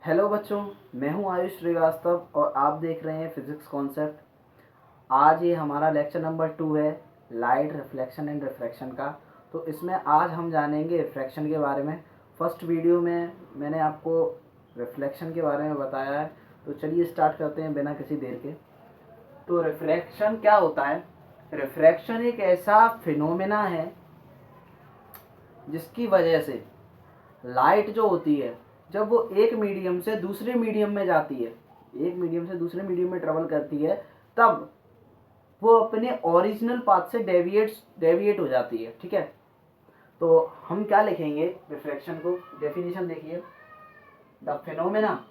Hello बच्चों, मैं हूं आयुष श्रीवास्तव और आप देख रहे हैं फिजिक्स कॉन्सेप्ट। आज ये हमारा लेक्चर नंबर 2 है, लाइट रिफ्लेक्शन एंड रिफ्रैक्शन का। तो इसमें आज हम जानेंगे रिफ्रैक्शन के बारे में। फर्स्ट वीडियो में मैंने आपको रिफ्लेक्शन के बारे में बताया है, तो चलिए स्टार्ट करते हैं बिना किसी देर के। तो रिफ्रैक्शन क्या होता है? रिफ्रैक्शन एक ऐसा फिनोमेना है जिसकी वजह से लाइट जो होती है, जब वो एक मीडियम से दूसरे मीडियम में जाती है, एक मीडियम से दूसरे मीडियम में ट्रेवल करती है, तब वो अपने ओरिजिनल पाथ से डेविएट हो जाती है। ठीक है, तो हम क्या लिखेंगे रिफ्रैक्शन को? डेफिनेशन देखिए, the phenomena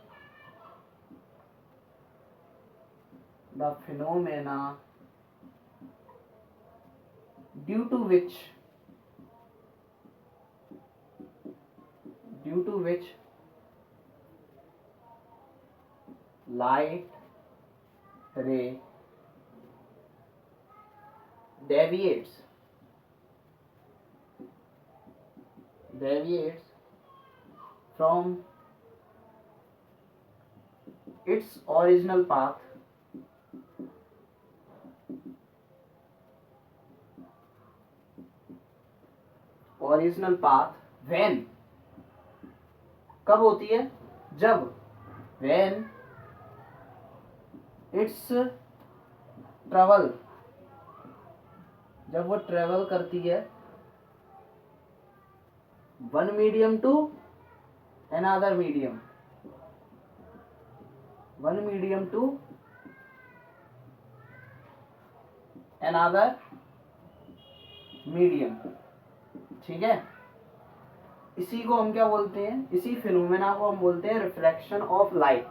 due to which light ray deviates from its original path when, कब होती है? जब when its travel, जब वो ट्रेवल करती है one medium to another medium, one medium to another medium. ठीक है, इसी को हम क्या बोलते हैं? इसी फिनोमेना को हम बोलते हैं रिफ्रैक्शन ऑफ लाइट।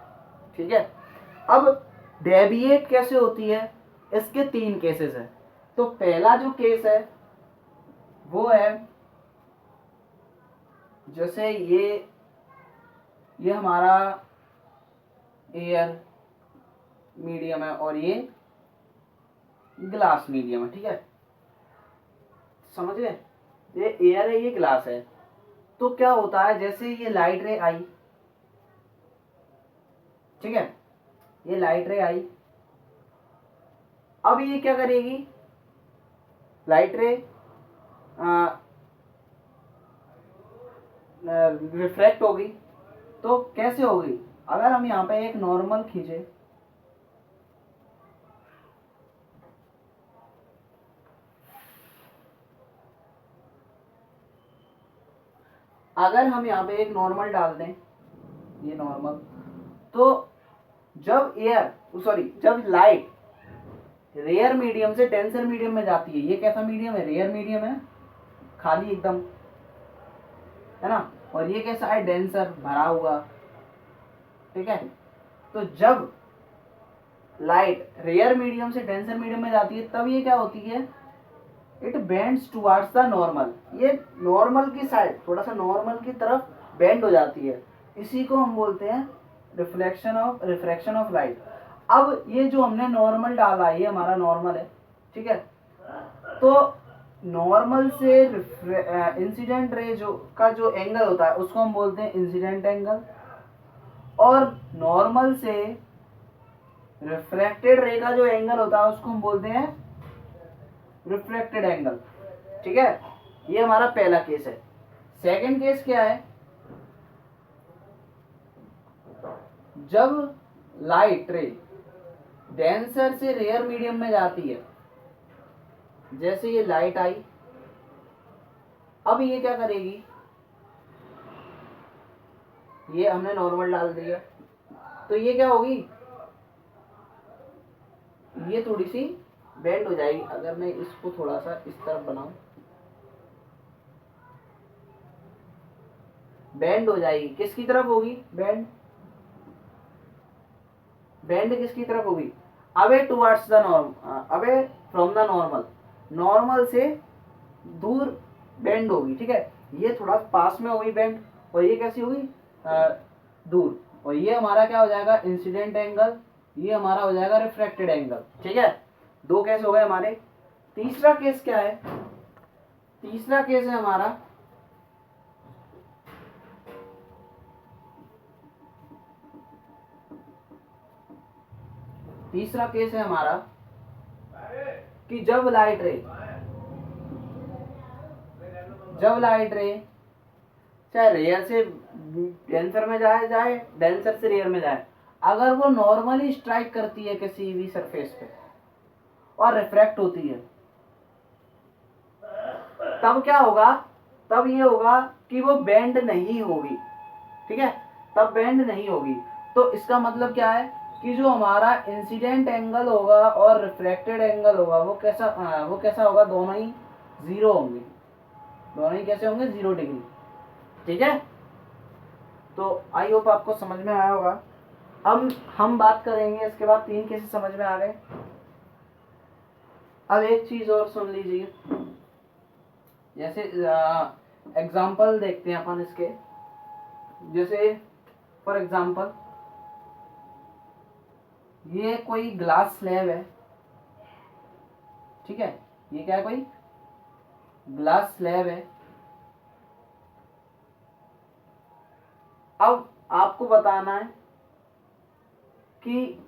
ठीक है, अब डेविएट कैसे होती है? इसके 3 केसेस हैं। तो पहला जो केस है वो है, जैसे ये हमारा एयर मीडियम है और ये ग्लास मीडियम है। ठीक है, समझ गए? ये एयर है, ये ग्लास है। तो क्या होता है, जैसे ये लाइट रे आई, ठीक है, ये लाइट रे आई, अब ये क्या करेगी? लाइट रे रिफ्रैक्ट होगी। तो कैसे होगी? अगर हम यहाँ पे एक नॉर्मल खींचे, अगर हम यहाँ पे एक नॉर्मल डाल दें, ये नॉर्मल, तो जब लाइट रेयर मीडियम से डेंसर मीडियम में जाती है, ये कैसा मीडियम है? रेयर मीडियम है, खाली एकदम, है ना। और ये कैसा है? डेंसर, भरा हुआ। ठीक है, तो जब लाइट रेयर मीडियम से डेंसर मीडियम में जाती है, तब ये क्या होती है? It bends towards the normal. ये नॉर्मल की साइड, थोड़ा सा नॉर्मल की तरफ बेंड हो जाती है। इसी को हम बोलते हैं रिफ्रैक्शन ऑफ लाइट। अब ये जो हमने नॉर्मल डाला, ये हमारा नॉर्मल है। ठीक है, तो नॉर्मल से इंसिडेंट रे जो एंगल होता है उसको हम बोलते हैं इंसिडेंट एंगल, और नॉर्मल से रिफ्रैक्टेड रे का जो एंगल होता है उसको हम बोलते हैं रिफ्लेक्टेड एंगल। ठीक है, ये हमारा पहला केस है। सेकंड केस क्या है? जब लाइट रे डेंसर से रेयर मीडियम में जाती है, जैसे ये लाइट आई, अब ये क्या करेगी? ये हमने नॉर्मल डाल दिया, तो ये क्या होगी? ये थोड़ी सी बेंड हो जाएगी। अगर मैं इसको थोड़ा सा इस तरफ बनाऊं, बेंड हो जाएगी। किसकी तरफ होगी बेंड? बेंड किसकी तरफ होगी? Away towards the away from the normal, normal से दूर बेंड होगी। ठीक है, ये थोड़ा पास में होगी बेंड, और ये कैसी होगी? दूर। और ये हमारा क्या हो जाएगा? Incident angle. ये हमारा हो जाएगा रिफ्रैक्टेड एंगल। ठीक है, 2 केस हो गए हमारे। तीसरा केस क्या है? तीसरा केस है हमारा तीसरा केस है हमारा कि जब लाइट रे चाहे रेयर से डेंसर में जाए डेंसर से रेयर में जाए, अगर वो नॉर्मली स्ट्राइक करती है किसी भी सरफेस पे और रिफ्रैक्ट होती है, तब क्या होगा, तब ये होगा कि वो बेंड नहीं होगी। ठीक है, तब बेंड नहीं होगी। तो इसका मतलब क्या है कि जो हमारा इंसिडेंट एंगल होगा और रिफ्लेक्टेड एंगल होगा वो कैसा होगा, दोनों ही जीरो होंगे। दोनों ही कैसे होंगे, 0 डिग्री। ठीक है, तो आई होप आपको समझ में आया होगा। अब हम बात करेंगे इसके बाद 3 केसेस समझ में आ गए। अब एक चीज और सुन लीजिए, जैसे एग्जाम्पल देखते हैं अपन इसके। जैसे फॉर एग्जाम्पल ये कोई ग्लास स्लैब है। ठीक है, ये क्या है, कोई ग्लास स्लैब है। अब आपको बताना है कि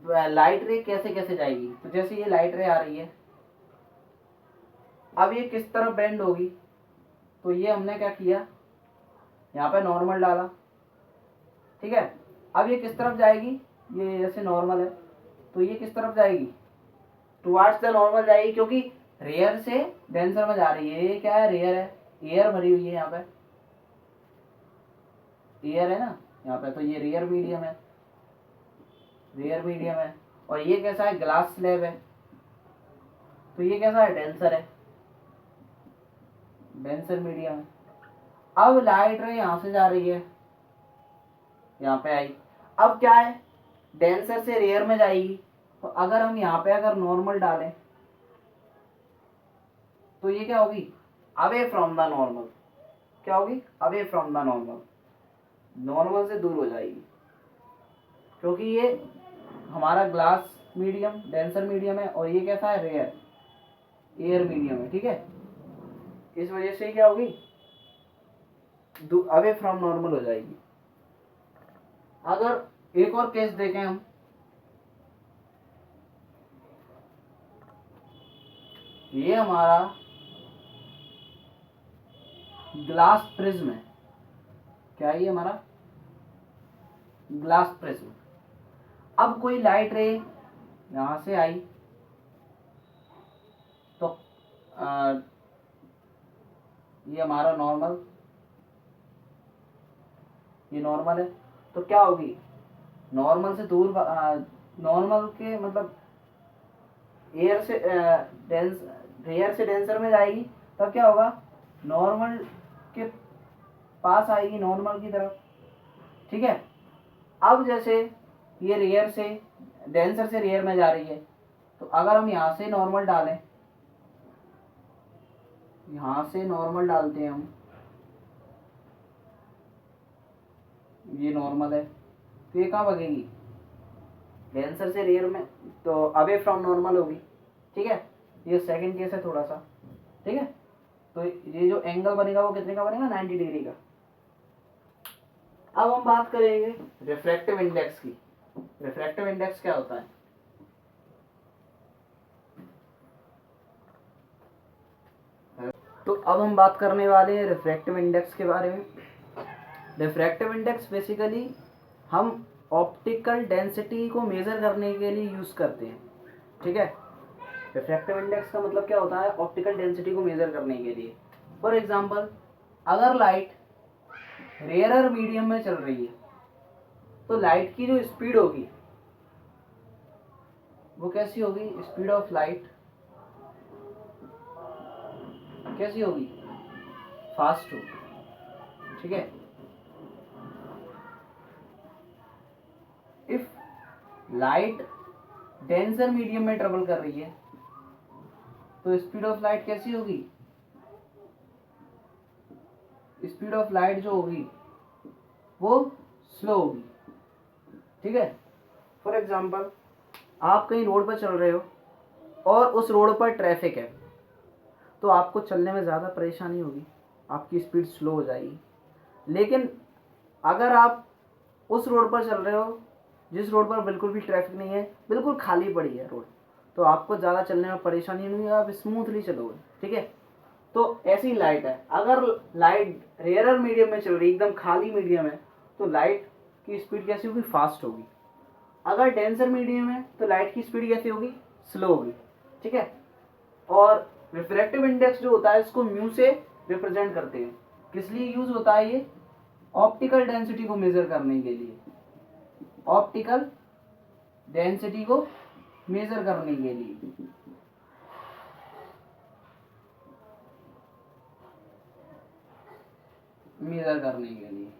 लाइट रे कैसे कैसे जाएगी। तो जैसे ये लाइट रे आ रही है, अब ये किस तरफ बेंड होगी, तो ये हमने क्या किया, यहाँ पे नॉर्मल डाला। ठीक है, अब ये किस तरफ जाएगी, ये जैसे नॉर्मल है तो ये किस तरफ जाएगी, टुवार्ड्स द नॉर्मल जाएगी, क्योंकि रेयर से डेंसर में जा रही है। ये क्या है, रेयर है, एयर भरी हुई है, यहाँ पे एयर है ना यहाँ पे, तो ये रेयर मीडियम है, रेयर मीडियम है। और ये कैसा है, ग्लास स्लैब है, तो ये कैसा है, डेंसर है, डेंसर मीडियम है। अब लाइट रे यहाँ से जा रही है, यहाँ पे आई। अब क्या है, डेंसर से रेयर में जाएगी, तो अगर हम यहाँ पे अगर नॉर्मल डालें तो ये क्या होगी, अवे फ्रॉम द नॉर्मल। क्या होगी, away from the normal, normal से दूर हो जाएगी, क्योंकि ये हमारा ग्लास मीडियम डेंसर मीडियम है और ये कैसा है, रेयर एयर मीडियम है। ठीक है, इस वजह से क्या होगी, अवे फ्रॉम नॉर्मल हो जाएगी। अगर एक और केस देखें हम, ये हमारा ग्लास प्रिज्म है। क्या है ये, हमारा ग्लास प्रिज्म। अब कोई लाइट रे यहां से आई, तो ये हमारा नॉर्मल, ये नॉर्मल है, तो क्या होगी, नॉर्मल से दूर, नॉर्मल के मतलब एयर से रेयर से डेंसर में जाएगी, तब क्या होगा, नॉर्मल के पास आएगी, नॉर्मल की तरफ। ठीक है, अब जैसे ये रेयर से डेंसर से रेयर में जा रही है, तो अगर हम यहाँ से नॉर्मल डालें, यहाँ से नॉर्मल डालते हैं हम, ये नॉर्मल है, तो ये कहाँ भागेगी, डेंसर से रेयर में, तो अवे फ्रॉम नॉर्मल होगी। ठीक है, ये सेकंड केस है थोड़ा सा। ठीक है, तो ये जो एंगल बनेगा वो कितने का बनेगा, 90 डिग्री का। अब हम बात करेंगे रिफ्रैक्टिव इंडेक्स की। रिफ्रैक्टिव इंडेक्स क्या होता है, तो अब हम बात करने वाले हैं रिफ्रैक्टिव इंडेक्स के बारे में। रिफ्रैक्टिव इंडेक्स बेसिकली हम ऑप्टिकल डेंसिटी को मेजर करने के लिए यूज करते हैं। ठीक है, रिफ्रैक्टिव इंडेक्स का मतलब क्या होता है, ऑप्टिकल डेंसिटी को मेजर करने के लिए। फॉर एग्जांपल, अगर लाइट रेयरर मीडियम में चल रही है, तो लाइट की जो स्पीड होगी वो कैसी होगी, स्पीड ऑफ लाइट कैसी होगी, फास्ट होगी। ठीक है, इफ लाइट डेंसर मीडियम में ट्रेवल कर रही है, तो स्पीड ऑफ लाइट कैसी होगी, स्पीड ऑफ लाइट जो होगी वो स्लो होगी। ठीक है, फॉर एग्जांपल, आप कहीं रोड पर चल रहे हो और उस रोड पर ट्रैफिक है, तो आपको चलने में ज़्यादा परेशानी होगी, आपकी स्पीड स्लो हो जाएगी। लेकिन अगर आप उस रोड पर चल रहे हो जिस रोड पर बिल्कुल भी ट्रैफिक नहीं है, बिल्कुल खाली पड़ी है रोड, तो आपको ज़्यादा चलने में परेशानी नहीं होगी, आप स्मूथली चलोगे। ठीक है, तो ऐसी लाइट है। अगर लाइट रेयर मीडियम में चल रही है, एकदम खाली मीडियम है, तो लाइट की स्पीड कैसी होगी? फास्ट होगी। अगर डेंसर मीडियम है तो लाइट की स्पीड कैसी होगी? स्लो होगी। ठीक है, और रिफ्रैक्टिव इंडेक्स जो होता है इसको म्यू से रिप्रेजेंट करते हैं। किस लिए यूज होता है ये? ऑप्टिकल डेंसिटी को मेजर करने के लिए, ऑप्टिकल डेंसिटी को मेजर करने के लिए। मेजर करने के लिए,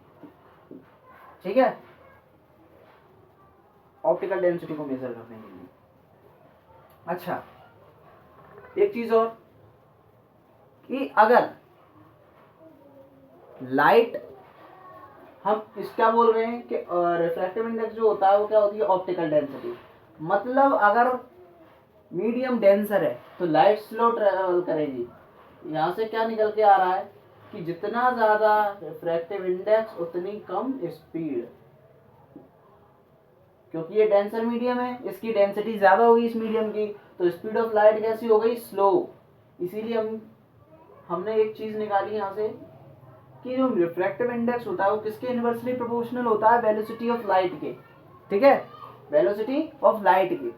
ठीक है, ऑप्टिकल डेंसिटी को मेजर करने के लिए। अच्छा, एक चीज और कि अगर लाइट, हम इस क्या बोल रहे हैं कि रिफ्रैक्टिव इंडेक्स जो होता है वो क्या होती है? Optical density. मतलब अगर मीडियम डेंसर है तो लाइट स्लो ट्रेवल करेगी। यहाँ से क्या निकल के आ रहा है कि जितना ज्यादा रिफ्रैक्टिव इंडेक्स उतनी कम स्पीड, क्योंकि ये डेंसर मीडियम है, इसकी डेंसिटी ज्यादा होगी इस मीडियम की, तो स्पीड ऑफ लाइट कैसी हो गई? स्लो। इसीलिए हमने एक चीज निकाली यहाँ से कि जो रिफ्रैक्टिव इंडेक्स होता है वो किसके इनवर्सली प्रोपोर्शनल होता है? वेलोसिटी ऑफ लाइट के। ठीक है, वेलोसिटी ऑफ लाइट के।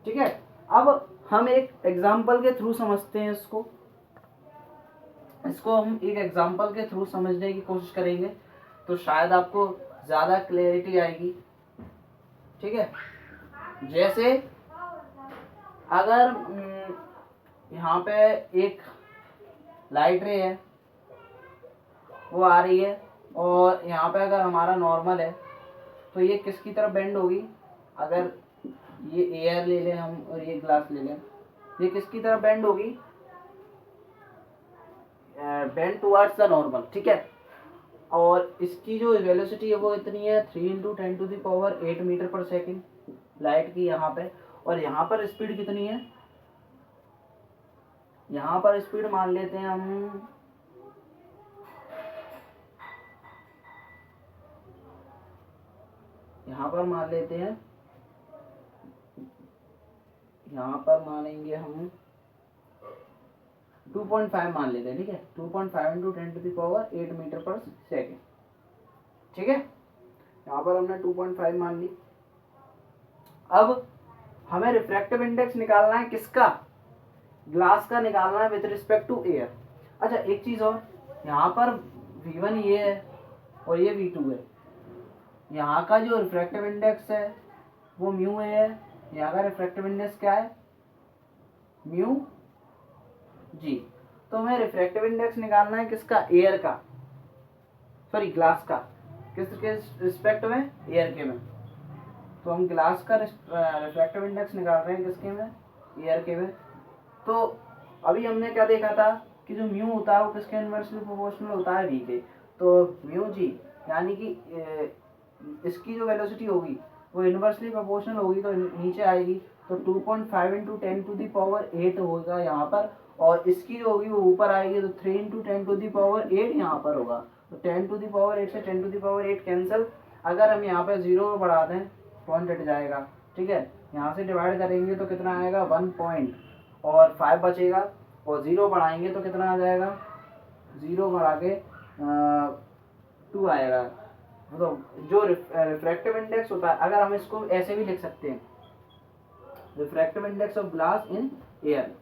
ठीक है, अब हम एक एग्जांपल के थ्रू समझते हैं इसको हम एक एग्जांपल के थ्रू समझने की कोशिश करेंगे, तो शायद आपको ज्यादा क्लैरिटी आएगी। ठीक है, जैसे अगर यहाँ पे एक लाइट रे है, वो आ रही है, और यहाँ पे अगर हमारा नॉर्मल है तो ये किसकी तरफ बेंड होगी? अगर ये एयर ले लें हम और ये ग्लास ले लें, ये किसकी तरफ बेंड होगी? Bend towards the normal. ठीक है, और इसकी जो वेलोसिटी है वो इतनी है 3 × 10⁸ मीटर पर सेकेंड लाइट की यहाँ पे। और यहाँ पर स्पीड कितनी है? यहाँ पर स्पीड मान लेते हैं हम, यहाँ पर मान लेते हैं, यहाँ पर मानेंगे हम 2.5 मान लेते हैं। ठीक है, 2.5 × 10⁸ मीटर पर सेकेंड। ठीक है, यहाँ पर हमने 2.5 मान ली। अब हमें रिफ्रैक्टिव इंडेक्स निकालना है किसका? ग्लास का निकालना है विद रिस्पेक्ट टू एयर। अच्छा, एक चीज और, यहाँ पर V1 ये है और ये V2 है। यहाँ का जो रिफ्रैक्टिव इंडेक्स है वो म्यू है, यहाँ का रिफ्रैक्टिव इंडेक्स क्या है? Mu G. तो हमें रिफ्रैक्टिव इंडेक्स निकालना है किसका? एयर का, सॉरी ग्लास का। किसके रिस्पेक्ट में? एयर के में। तो हम ग्लास का रिफ्रैक्टिव इंडेक्स निकाल रहे हैं किसके में? एयर के में। तो अभी हमने क्या देखा था कि जो म्यू होता है वो किसके इनवर्सली प्रोपोर्शनल होता है? वी के। तो म्यू जी, यानी कि इसकी जो वेलोसिटी होगी वो इनवर्सली प्रोपोर्शनल होगी, तो नीचे आएगी, तो 2.5 × 10⁸ होगा यहाँ पर, और इसकी जो होगी वो ऊपर आएगी, तो 3 × 10⁸ यहाँ पर होगा। तो 10⁸ से 10⁸ कैंसिल। अगर हम यहाँ पे 0 बढ़ा दें, पॉइंट हट जाएगा। ठीक है, यहाँ से डिवाइड करेंगे तो कितना आएगा? 1 पॉइंट, और 5 बचेगा, और 0 बढ़ाएंगे तो कितना आ जाएगा? 0 बढ़ा के 2 आएगा। तो जो रिफ्रैक्टिव इंडेक्स होता है, अगर हम इसको ऐसे भी लिख सकते हैं, refractive index of glass in air.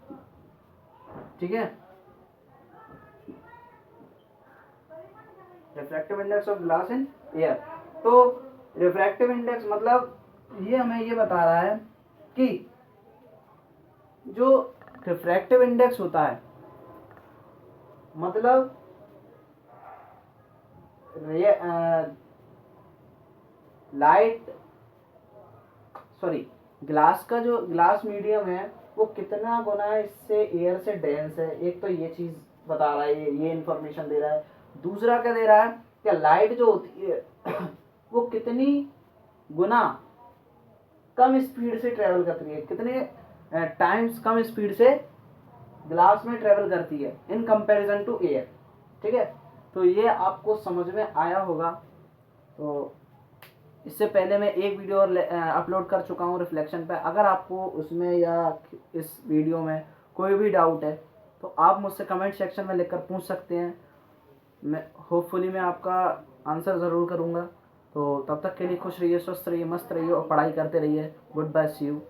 ठीक है, refractive index of glass in air. तो रिफ्रैक्टिव इंडेक्स मतलब ये हमें ये बता रहा है कि जो रिफ्रैक्टिव इंडेक्स होता है, मतलब लाइट, सॉरी, ग्लास का जो ग्लास मीडियम है वो कितना गुना है इससे एयर से डेंस है। एक तो ये चीज बता रहा है, ये इंफॉर्मेशन दे रहा है। दूसरा क्या दे रहा है? क्या लाइट जो होती है वो कितनी गुना कम स्पीड से ट्रेवल करती है, कितने टाइम्स कम स्पीड से ग्लास में ट्रेवल करती है इन कंपैरिजन टू एयर। ठीक है, तो ये आपको समझ में आया होगा। तो इससे पहले मैं एक वीडियो और अपलोड कर चुका हूँ रिफ्लेक्शन पे। अगर आपको उसमें या इस वीडियो में कोई भी डाउट है तो आप मुझसे कमेंट सेक्शन में लिखकर पूछ सकते हैं। मैं होपफुली मैं आपका आंसर ज़रूर करूँगा। तो तब तक के लिए खुश रहिए, स्वस्थ रहिए, मस्त रहिए और पढ़ाई करते रहिए। Good bye, see you.